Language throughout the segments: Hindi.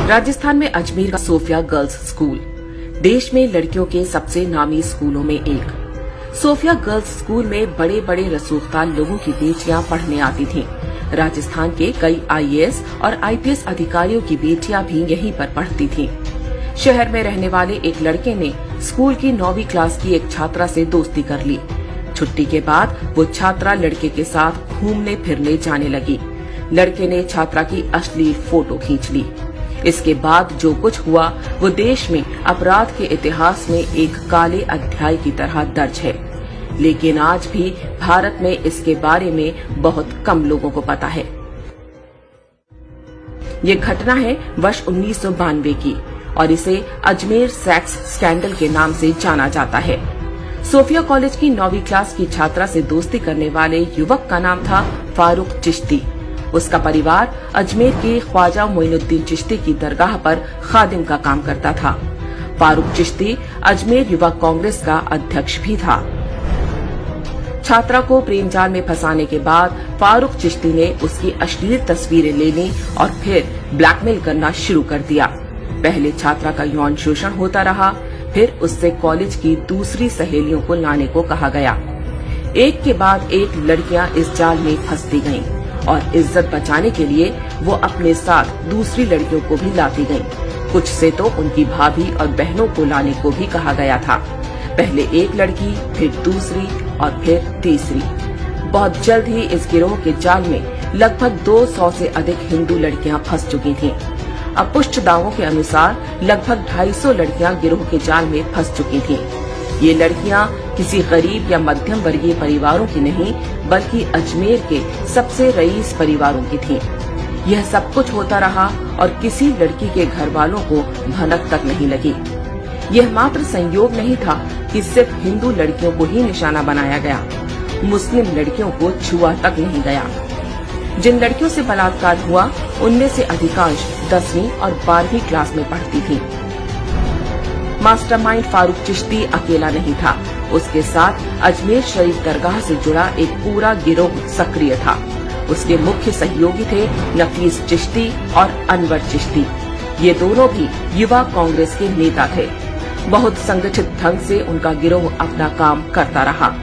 राजस्थान में अजमेर का सोफिया गर्ल्स स्कूल देश में लड़कियों के सबसे नामी स्कूलों में एक। सोफिया गर्ल्स स्कूल में बड़े बड़े रसूखदार लोगों की बेटियां पढ़ने आती थीं। राजस्थान के कई आईएएस और आईपीएस अधिकारियों की बेटियां भी यहीं पर पढ़ती थीं। शहर में रहने वाले एक लड़के ने स्कूल की 9वीं क्लास की एक छात्रा से दोस्ती कर ली। छुट्टी के बाद वो छात्रा लड़के के साथ घूमने फिरने जाने लगी। लड़के ने छात्रा की अश्लील फोटो खींच ली। इसके बाद जो कुछ हुआ वो देश में अपराध के इतिहास में एक काले अध्याय की तरह दर्ज है, लेकिन आज भी भारत में इसके बारे में बहुत कम लोगों को पता है। ये घटना है वर्ष 1992 की और इसे अजमेर सेक्स स्कैंडल के नाम से जाना जाता है। सोफिया कॉलेज की 9वीं क्लास की छात्रा से दोस्ती करने वाले युवक का नाम था फारूक चिश्ती। उसका परिवार अजमेर के ख्वाजा मोइनुद्दीन चिश्ती की दरगाह पर खादिम का काम करता था। फारूक चिश्ती अजमेर युवा कांग्रेस का अध्यक्ष भी था। छात्रा को प्रेम जाल में फंसाने के बाद फारूक चिश्ती ने उसकी अश्लील तस्वीरें लेनी और फिर ब्लैकमेल करना शुरू कर दिया। पहले छात्रा का यौन शोषण होता रहा, फिर उससे कॉलेज की दूसरी सहेलियों को लाने को कहा गया। एक के बाद एक लड़कियां इस जाल में फंसती गईं और इज्जत बचाने के लिए वो अपने साथ दूसरी लड़कियों को भी लाती गईं। कुछ से तो उनकी भाभी और बहनों को लाने को भी कहा गया था। पहले एक लड़की, फिर दूसरी और फिर तीसरी। बहुत जल्द ही इस गिरोह के जाल में लगभग 200 से अधिक हिंदू लड़कियां फंस चुकी थीं। अब पुष्ट दावों के अनुसार लगभग 250 लड़कियां गिरोह के जाल में फंस चुकी थीं। ये लड़कियां किसी गरीब या मध्यम वर्गीय परिवारों की नहीं, बल्कि अजमेर के सबसे रईस परिवारों की थीं। यह सब कुछ होता रहा और किसी लड़की के घर वालों को भनक तक नहीं लगी। यह मात्र संयोग नहीं था कि सिर्फ हिंदू लड़कियों को ही निशाना बनाया गया, मुस्लिम लड़कियों को छुआ तक नहीं गया। जिन लड़कियों से बलात्कार हुआ उनमें से अधिकांश 10वीं और 12वीं क्लास में पढ़ती थीं। मास्टरमाइंड फारूक चिश्ती अकेला नहीं था, उसके साथ अजमेर शरीफ दरगाह से जुड़ा एक पूरा गिरोह सक्रिय था। उसके मुख्य सहयोगी थे नफीस चिश्ती और अनवर चिश्ती। ये दोनों भी युवा कांग्रेस के नेता थे। बहुत संगठित ढंग से उनका गिरोह अपना काम करता रहा।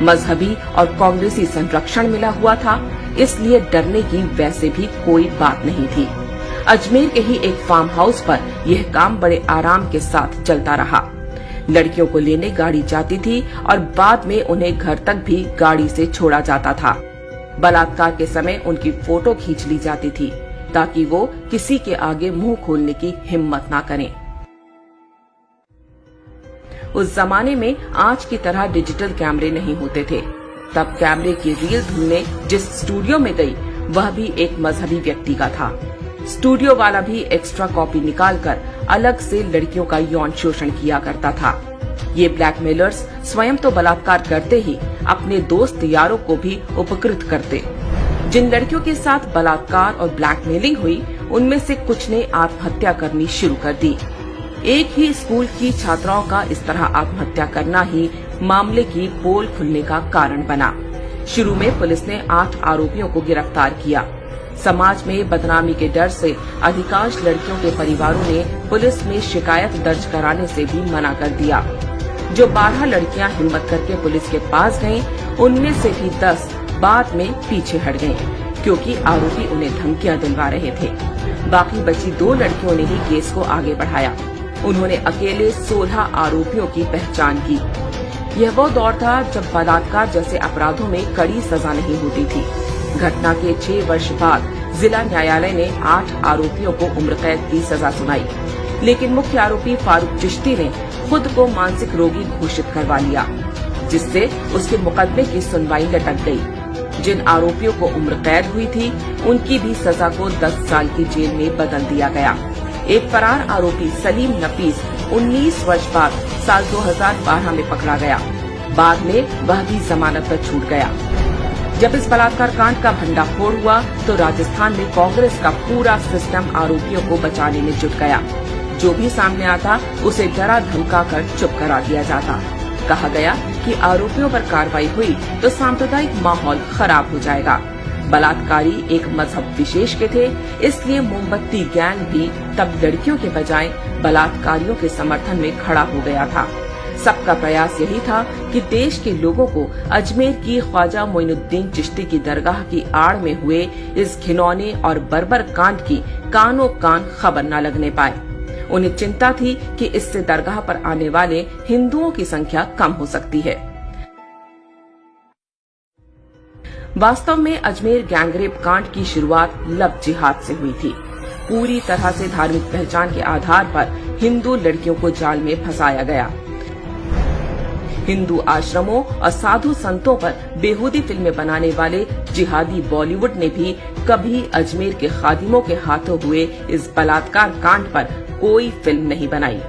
मजहबी और कांग्रेसी संरक्षण मिला हुआ था, इसलिए डरने की वैसे भी कोई बात नहीं थी। अजमेर के ही एक फार्म हाउस पर यह काम बड़े आराम के साथ चलता रहा। लड़कियों को लेने गाड़ी जाती थी और बाद में उन्हें घर तक भी गाड़ी से छोड़ा जाता था। बलात्कार के समय उनकी फोटो खींच ली जाती थी ताकि वो किसी के आगे मुंह खोलने की हिम्मत ना करें। उस जमाने में आज की तरह डिजिटल कैमरे नहीं होते थे। तब कैमरे की रील धुलने जिस स्टूडियो में गई वह भी एक मजहबी व्यक्ति का था। स्टूडियो वाला भी एक्स्ट्रा कॉपी निकालकर अलग से लड़कियों का यौन शोषण किया करता था। ये ब्लैकमेलर्स स्वयं तो बलात्कार करते ही अपने दोस्त यारों को भी उपकृत करते। जिन लड़कियों के साथ बलात्कार और ब्लैकमेलिंग हुई उनमें से कुछ ने आत्महत्या करनी शुरू कर दी। एक ही स्कूल की छात्राओं का इस तरह आत्महत्या करना ही मामले की पोल खुलने का कारण बना। शुरू में पुलिस ने 8 आरोपियों को गिरफ्तार किया। समाज में बदनामी के डर से अधिकांश लड़कियों के परिवारों ने पुलिस में शिकायत दर्ज कराने से भी मना कर दिया। जो 12 लड़कियां हिम्मत करके पुलिस के पास गईं, उनमें से भी 10 बाद में पीछे हट गईं, क्योंकि आरोपी उन्हें धमकियां दिलवा रहे थे। बाकी बची 2 लड़कियों ने ही केस को आगे बढ़ाया। उन्होंने अकेले 16 आरोपियों की पहचान की। यह वो दौर था जब बलात्कार जैसे अपराधों में कड़ी सजा नहीं होती थी। घटना के 6 वर्ष बाद जिला न्यायालय ने 8 आरोपियों को उम्र कैद की सजा सुनाई, लेकिन मुख्य आरोपी फारूक चिश्ती ने खुद को मानसिक रोगी घोषित करवा लिया, जिससे उसके मुकदमे की सुनवाई लटक गई। जिन आरोपियों को उम्र कैद हुई थी उनकी भी सजा को 10 साल की जेल में बदल दिया गया। एक फरार आरोपी सलीम नफीस 19 वर्ष बाद साल 2012 में पकड़ा गया। बाद में वह भी जमानत पर छूट गया। जब इस बलात्कार कांड का भंडाफोड़ हुआ तो राजस्थान में कांग्रेस का पूरा सिस्टम आरोपियों को बचाने में जुट गया। जो भी सामने आता उसे डरा धमका कर चुप करा दिया जाता। कहा गया कि आरोपियों पर कार्रवाई हुई तो सांप्रदायिक माहौल खराब हो जाएगा। बलात्कारी एक मजहब विशेष के थे, इसलिए मोमबत्ती गैंग भी तब लड़कियों के बजाय बलात्कारियों के समर्थन में खड़ा हो गया था। सबका प्रयास यही था कि देश के लोगों को अजमेर की ख्वाजा मोइनुद्दीन चिश्ती की दरगाह की आड़ में हुए इस घिनौने और बर्बर कांड की कानों कान खबर न लगने पाए। उन्हें चिंता थी कि इससे दरगाह पर आने वाले हिंदुओं की संख्या कम हो सकती है। वास्तव में अजमेर गैंगरेप कांड की शुरुआत लव जिहाद से हुई थी। पूरी तरह से धार्मिक पहचान के आधार पर हिंदू लड़कियों को जाल में फंसाया गया। हिंदू आश्रमों और साधु संतों पर बेहूदी फिल्में बनाने वाले जिहादी बॉलीवुड ने भी कभी अजमेर के खादिमों के हाथों हुए इस बलात्कार कांड पर कोई फिल्म नहीं बनाई।